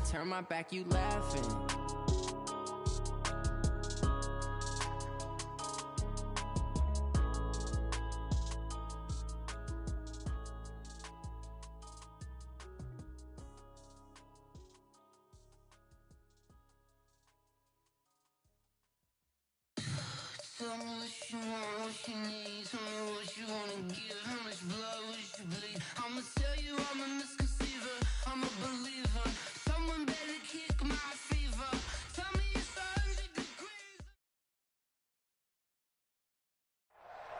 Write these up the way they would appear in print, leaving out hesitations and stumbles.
turn my back, you laughing. Tell me what you want, what you need. Tell me what you wanna give. How much blood would you bleed? I'ma tell you I'm a misconceiver. I'm a believer. Someone better kick my fever. Tell me it's 100 degrees.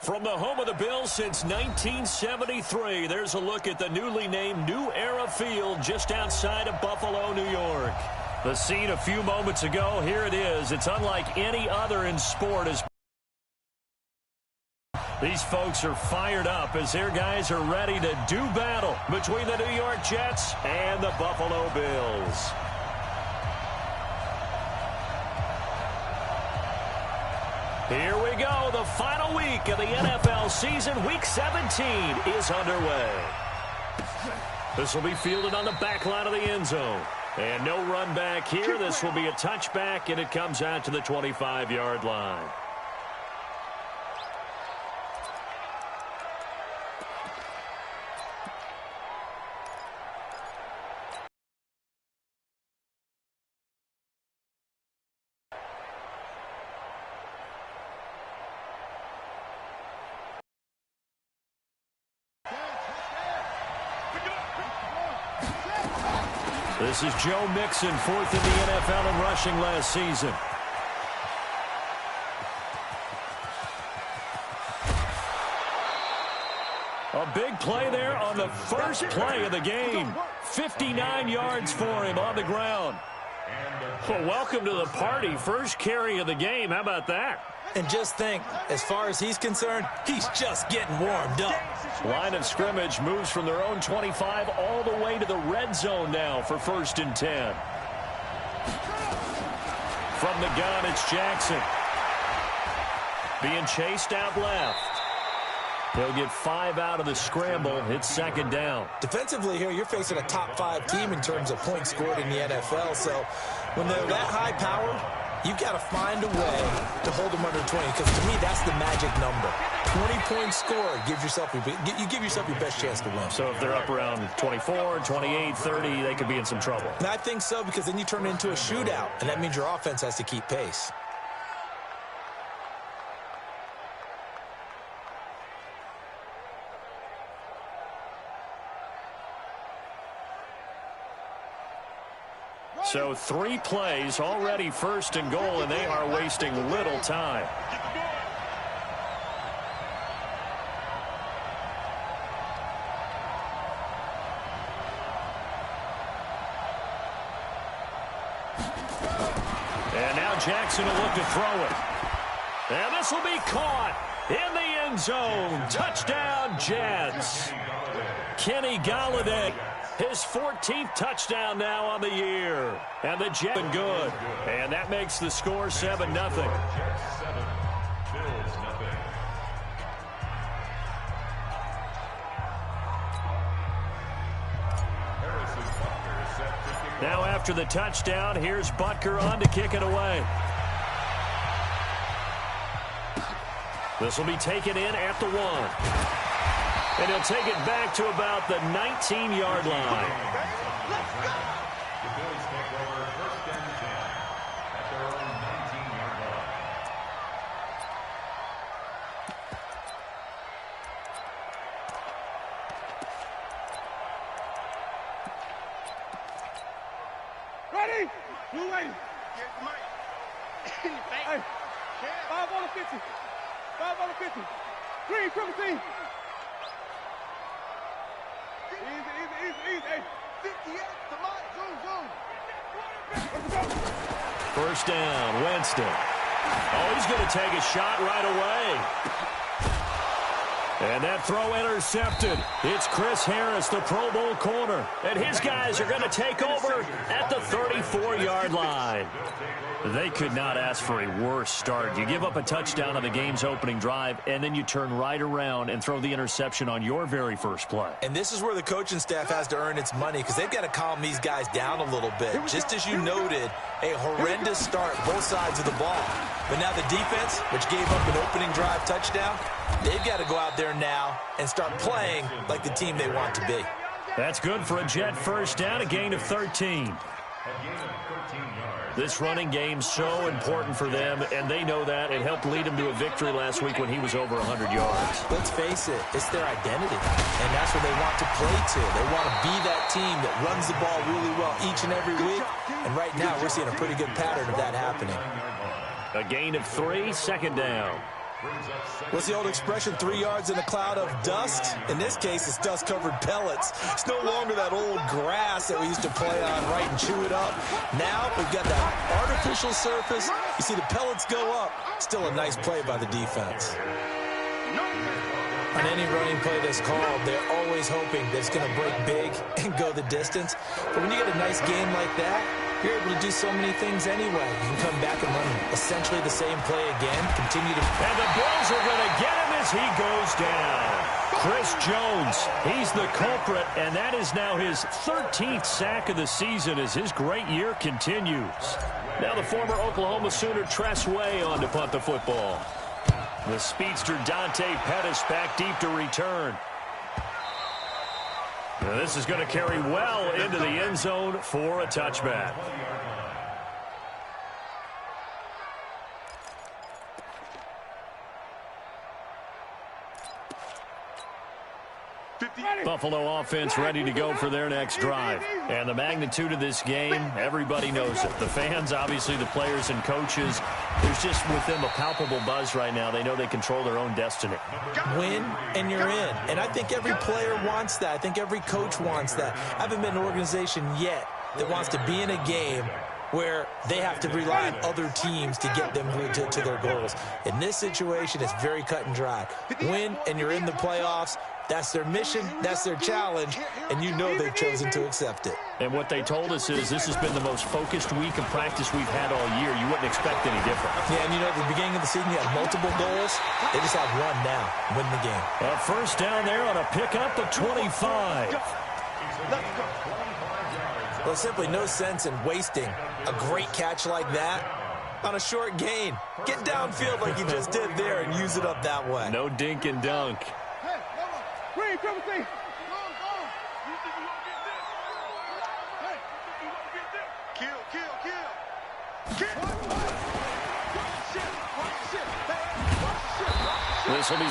From the home of the Bills since 1973, there's a look at the newly named New Era Field just outside of Buffalo, New York. The scene a few moments ago, here it is. It's unlike any other in sport as these folks are fired up as their guys are ready to do battle between the New York Jets and the Buffalo Bills. Here we go. The final week of the NFL season. Week 17 is underway. This will be fielded on the back line of the end zone. And no run back here. This will be a touchback, and it comes out to the 25-yard line. This is Joe Mixon, fourth in the NFL in rushing last season. A big play there on the first play of the game. 59 yards for him on the ground. Well, welcome to the party. First carry of the game. How about that? And just think, as far as he's concerned, he's just getting warmed up. Line of scrimmage moves from their own 25 all the way to the red zone now for 1st and 10. From the gun, it's Jackson. Being chased out left. He'll get 5 out of the scramble. It's 2nd down. Defensively here, you're facing a top 5 team in terms of points scored in the NFL. So when they're that high powered, you've got to find a way to hold them under 20, because to me, that's the magic number. 20-point score, you give yourself your best chance to win. So if they're up around 24, 28, 30, they could be in some trouble. And I think so, because then you turn it into a shootout, and that means your offense has to keep pace. So 3 plays, already 1st and goal, and they are wasting little time. And now Jackson will look to throw it. And this will be caught in the end zone. Touchdown, Jets. Kenny Golladay. His 14th touchdown now on the year. And the Jets are good. And that makes the score 7-0. Now after the touchdown, here's Butker on to kick it away. This will be taken in at the 1. And he'll take it back to about the 19-yard line. The Bills take over 1st and 10 at their own 19-yard line. Ready? You ready? Hey, 5 on the 50. 5 on the 50. Green, triple team. Easy. Hey, 58, come on, zoom. 1st down, Winston. Oh, he's going to take a shot right away. And that throw intercepted. It's Chris Harris, the Pro Bowl corner. And his guys are going to take over at the 34-yard line. They could not ask for a worse start. You give up a touchdown on the game's opening drive, and then you turn right around and throw the interception on your very first play. And this is where the coaching staff has to earn its money because they've got to calm these guys down a little bit. Just as you noted, a horrendous start both sides of the ball. But now the defense, which gave up an opening drive touchdown, they've got to go out there now and start playing like the team they want to be. That's good for a Jet first down, a gain of 13. This running game's so important for them, and they know that. It helped lead them to a victory last week when he was over 100 yards. Let's face it, it's their identity, and that's what they want to play to. They want to be that team that runs the ball really well each and every week, and right now we're seeing a pretty good pattern of that happening. A gain of 3, second down. What's the old expression, 3 yards in a cloud of dust? In this case, it's dust-covered pellets. It's no longer that old grass that we used to play on, right, and chew it up. Now we've got that artificial surface. You see the pellets go up. Still a nice play by the defense. On any running play that's called, they're always hoping that it's going to break big and go the distance. But when you get a nice game like that, you're able to do so many things anyway. You can come back and run essentially the same play again, continue to... And the Bills are going to get him as he goes down. Chris Jones, he's the culprit, and that is now his 13th sack of the season as his great year continues. Now the former Oklahoma Sooner Tress Way on to punt the football. The speedster Dante Pettis back deep to return. Now this is going to carry well into the end zone for a touchback. Buffalo offense ready to go for their next drive. And the magnitude of this game, everybody knows it. The fans, obviously the players and coaches, there's just with them a palpable buzz right now. They know they control their own destiny. Win and you're in. And I think every player wants that. I think every coach wants that. I haven't been an organization yet that wants to be in a game where they have to rely on other teams to get them to their goals. In this situation, it's very cut and dry. Win and you're in the playoffs. That's their mission, that's their challenge, and you know they've chosen to accept it. And what they told us is this has been the most focused week of practice we've had all year. You wouldn't expect any different. Yeah, and you know, at the beginning of the season, you had multiple goals. They just have one now, win the game. A first down there on a pickup of 25. Well, simply no sense in wasting a great catch like that on a short gain. Get downfield like you just did there and use it up that way. No dink and dunk. Green, come with me. This will be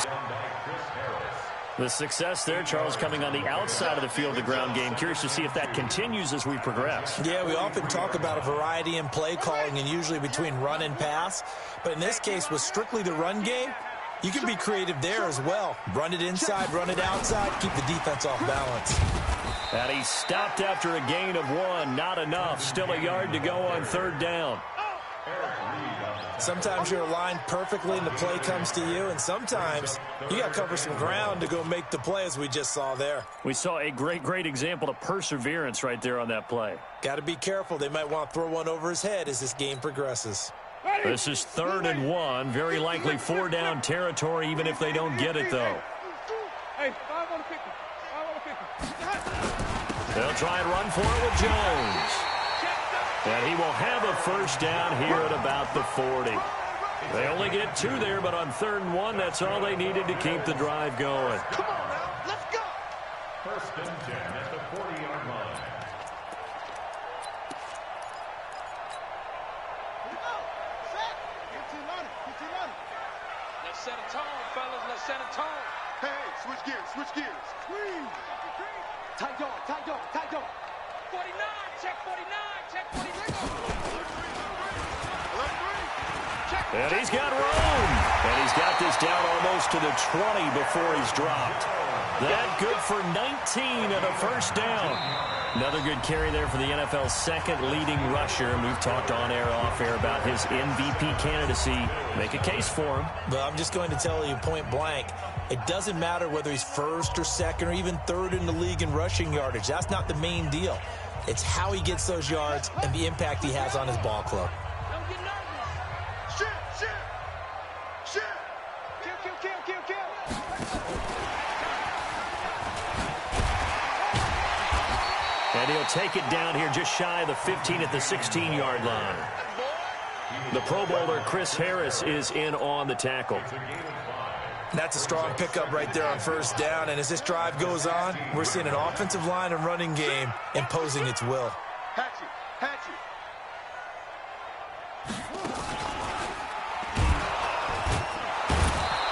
the success there, Charles, coming on the outside of the field, the ground game. Curious to see if that continues as we progress. Yeah, we often talk about a variety in play calling and usually between run and pass. But in this case, with strictly the run game, you can be creative there as well. Run it inside, run it outside, keep the defense off balance. And he stopped after a gain of 1. Not enough. Still a yard to go on third down. Sometimes you're aligned perfectly and the play comes to you, and sometimes you got to cover some ground to go make the play, as we just saw there. We saw a great example of perseverance right there on that play. Got to be careful. They might want to throw one over his head as this game progresses. This is 3rd and 1. Very likely 4-down territory, even if they don't get it, though. Hey, 5 on the 50. 5 on the 50. They'll try and run for it with Jones. And he will have a first down here at about the 40. They only get 2 there, but on 3rd and 1, that's all they needed to keep the drive going. Come on now, let's go. 1st and 10 at the 40-yard line. Let's set a tone, fellas. Let's set a tone. Hey, switch gears, switch gears. Squeeze. Tight dog, tight dog, tight dog. 49, check 49, check 49. And he's got room. And he's got this down almost to the 20 before he's dropped. That good for 19 and a first down. Another good carry there for the NFL's second leading rusher. And we've talked on air, off air about his MVP candidacy. Make a case for him. Well, I'm just going to tell you point blank, it doesn't matter whether he's first or second or even third in the league in rushing yardage. That's not the main deal. It's how he gets those yards and the impact he has on his ball club. Don't get nervous. Shoot. Kill. And he'll take it down here just shy of the 15 at the 16-yard line. The Pro Bowler Chris Harris is in on the tackle. That's a strong pickup right there on first down. And as this drive goes on, we're seeing an offensive line and running game imposing its will. Hatchet.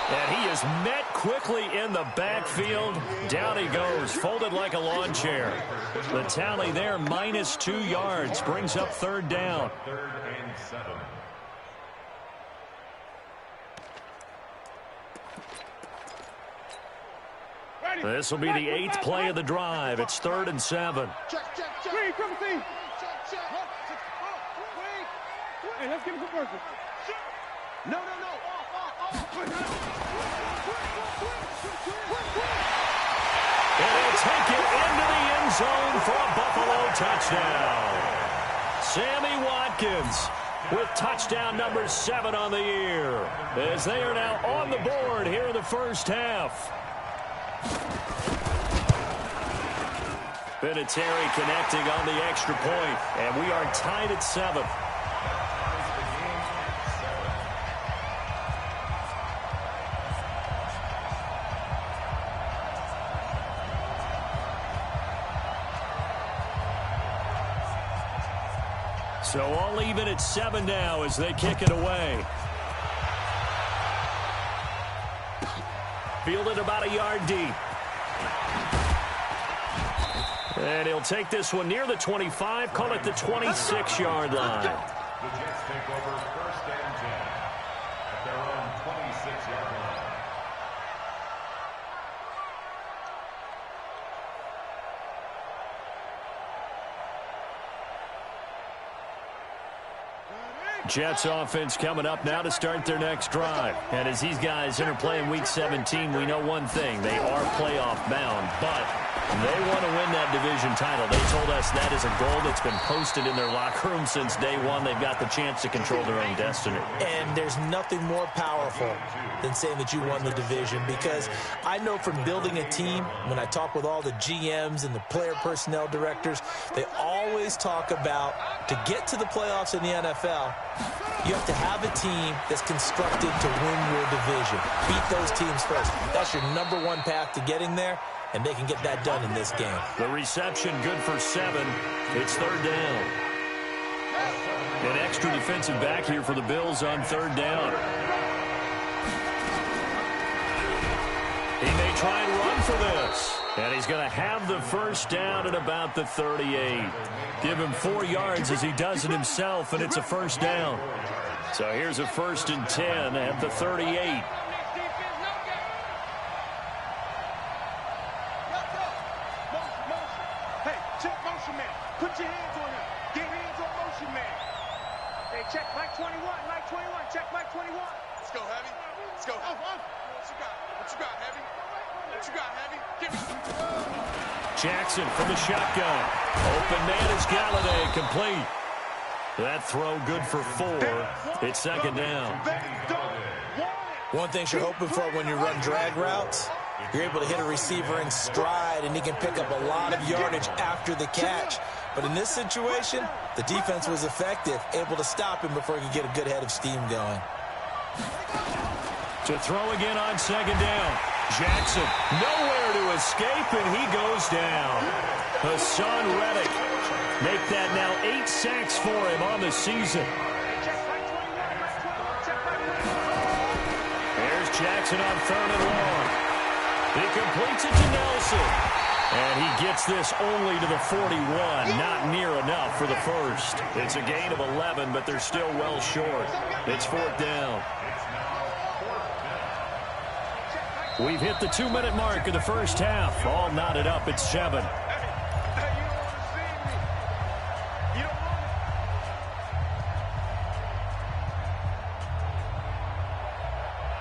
And he is met quickly in the backfield. Down he goes, folded like a lawn chair. The tally there, -2 yards, brings up third down. 3rd and 7. This will be the 8th play of the drive. It's 3rd and 7. Check. Green, come see. Hey, let's give him some purpose. No. And he'll take it into the end zone for a Buffalo touchdown. Sammy Watkins with touchdown number 7 on the year, as they are now on the board here in the first half. Vinatieri connecting on the extra point, and we are tied at 7. So all even at 7 now as they kick it away. Fielded about a yard deep. And he'll take this one near the 25, call it the 26-yard line. The Jets take over 1st and 10 at their own 26-yard line. Jets offense coming up now to start their next drive. And as these guys interplay in Week 17, we know one thing. They are playoff bound, but they want to win that division title. They told us that is a goal that's been posted in their locker room since day one. They've got the chance to control their own destiny. And there's nothing more powerful than saying that you won the division, because I know from building a team, when I talk with all the GMs and the player personnel directors, they always talk about, to get to the playoffs in the NFL, you have to have a team that's constructed to win your division. Beat those teams first. That's your #1 path to getting there, and they can get that done in this game. The reception good for 7. It's 3rd down. An extra defensive back here for the Bills on 3rd down. He may try and run for this. And he's going to have the first down at about the 38. Give him 4 yards as he does it himself, and it's a first down. So here's a 1st and 10 at the 38. Hey, check motion man. Put your hands on him. Get hands on motion man. Hey, check Mike 21. Check Mike 21. Let's go, Heavy. Let's go. What you got, Heavy? What you got, Heavy? Give me. Jackson from the shotgun. Open man is Galladay, complete. That throw good for 4. It's 2nd down. One thing you're hoping for when you run drag routes, you're able to hit a receiver in stride, and he can pick up a lot of yardage after the catch. But in this situation, the defense was effective, able to stop him before he could get a good head of steam going. To throw again on 2nd down. Jackson nowhere to escape, and he goes down. Hassan Reddick make that now 8 sacks for him on the season. There's Jackson on 3rd and long. He completes it to Nelson. And he gets this only to the 41. Not near enough for the first. It's a gain of 11, but they're still well short. It's 4th down. We've hit the 2-minute mark of the first half. All knotted up at 7.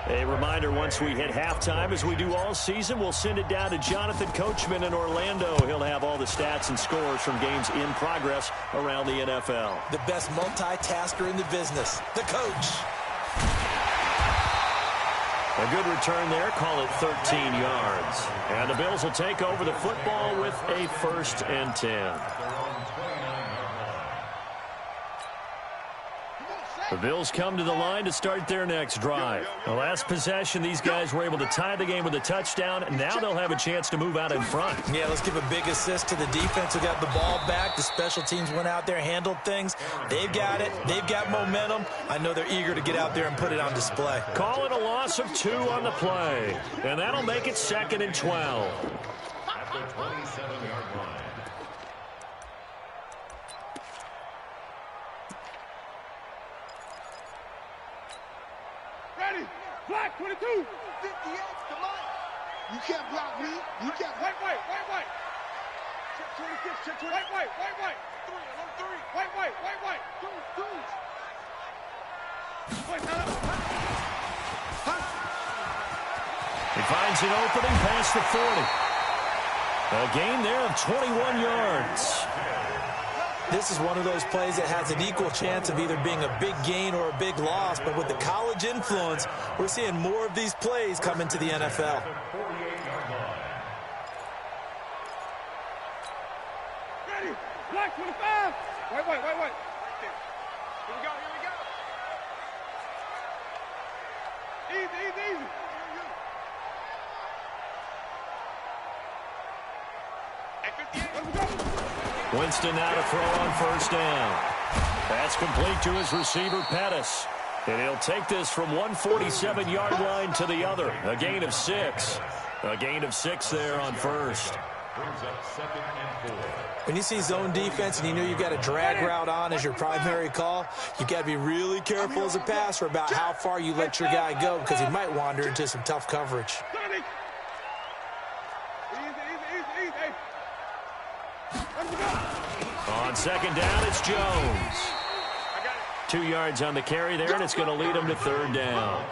A reminder, once we hit halftime, as we do all season, we'll send it down to Jonathan Coachman in Orlando. He'll have all the stats and scores from games in progress around the NFL. The best multitasker in the business, the coach. A good return there, call it 13 yards. And the Bills will take over the football with a 1st and 10. The Bills come to the line to start their next drive. The last possession, these guys were able to tie the game with a touchdown, and now they'll have a chance to move out in front. Yeah, let's give a big assist to the defense who got the ball back. The special teams went out there, handled things. They've got it. They've got momentum. I know they're eager to get out there and put it on display. Call it a loss of 2 on the play, and that'll make it 2nd and 12. At the 27-yard line. Black 22. 58 to Mike. You can't block me. You can't. White. Check 26. Check 20. White. 3. Another 3. White. Two. White, He finds an opening past the 40. A gain there of 21 yards. This is one of those plays that has an equal chance of either being a big gain or a big loss, but with the college influence, we're seeing more of these plays come into the NFL. ready. Black 25. White. Here we go. Easy. At 58. Let's go. Winston now to throw on 1st down. That's complete to his receiver, Pettis. And he'll take this from 147-yard line to the other. A gain of 6. A gain of 6 there on 1st. Brings up 2nd and 4. When you see zone defense and you know you've got a drag route on as your primary call, you've got to be really careful as a passer about how far you let your guy go because he might wander into some tough coverage. On 2nd down, it's Jones. 2 yards on the carry there, and it's going to lead him to 3rd down.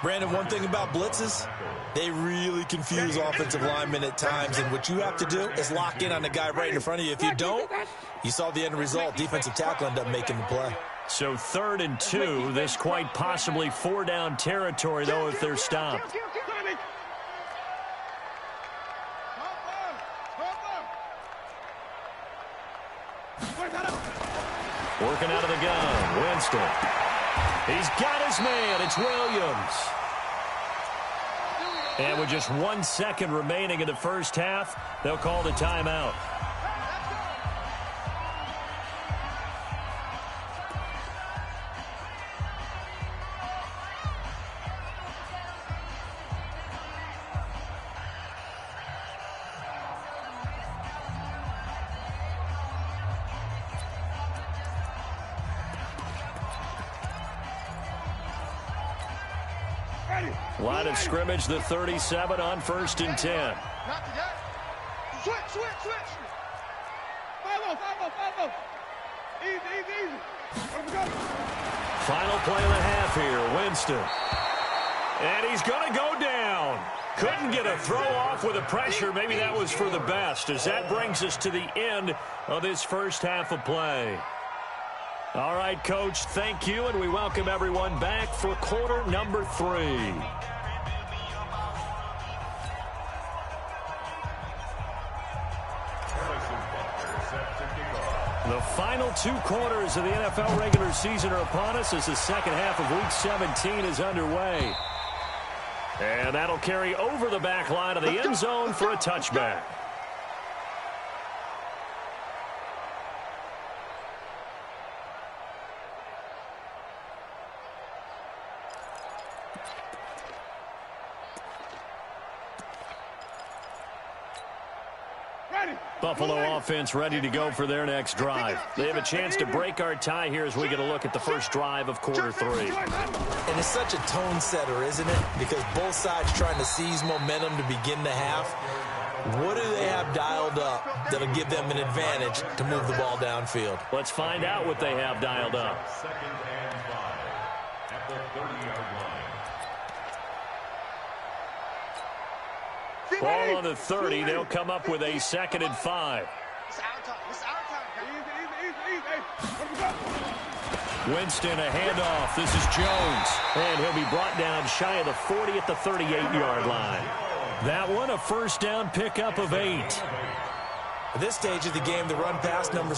Brandon, one thing about blitzes, they really confuse offensive linemen at times, and what you have to do is lock in on the guy right in front of you. If you don't, you saw the end result. Defensive tackle ended up making the play. So 3rd and 2, this quite possibly 4-down territory, though, if they're stopped. Working out of the gun, Winston. He's got his man. It's Williams. And with just 1 second remaining in the first half, they'll call the timeout. Line of scrimmage, the 37 on 1st and 10. Switch. 5-0. Easy. Let's go. Final play of the half here, Winston. And he's going to go down. Couldn't get a throw off with the pressure. Maybe that was for the best, as that brings us to the end of this first half of play. All right, Coach, thank you, and we welcome everyone back for quarter number 3. The final 2 quarters of the NFL regular season are upon us as the second half of Week 17 is underway. And that'll carry over the back line of the end zone for a touchback. Buffalo offense ready to go for their next drive. They have a chance to break our tie here as we get a look at the first drive of quarter 3. And it's such a tone setter, isn't it? Because both sides trying to seize momentum to begin the half. What do they have dialed up that'll give them an advantage to move the ball downfield? Let's find out what they have dialed up. 2nd and 5 at the 30-yard line. Ball on the 30. They'll come up with a 2nd and 5. It's our time. It's our time. Easy. Winston, a handoff. This is Jones. And he'll be brought down shy of the 40 at the 38-yard line. That one, a first down pickup of 8. At this stage of the game, the run-pass numbers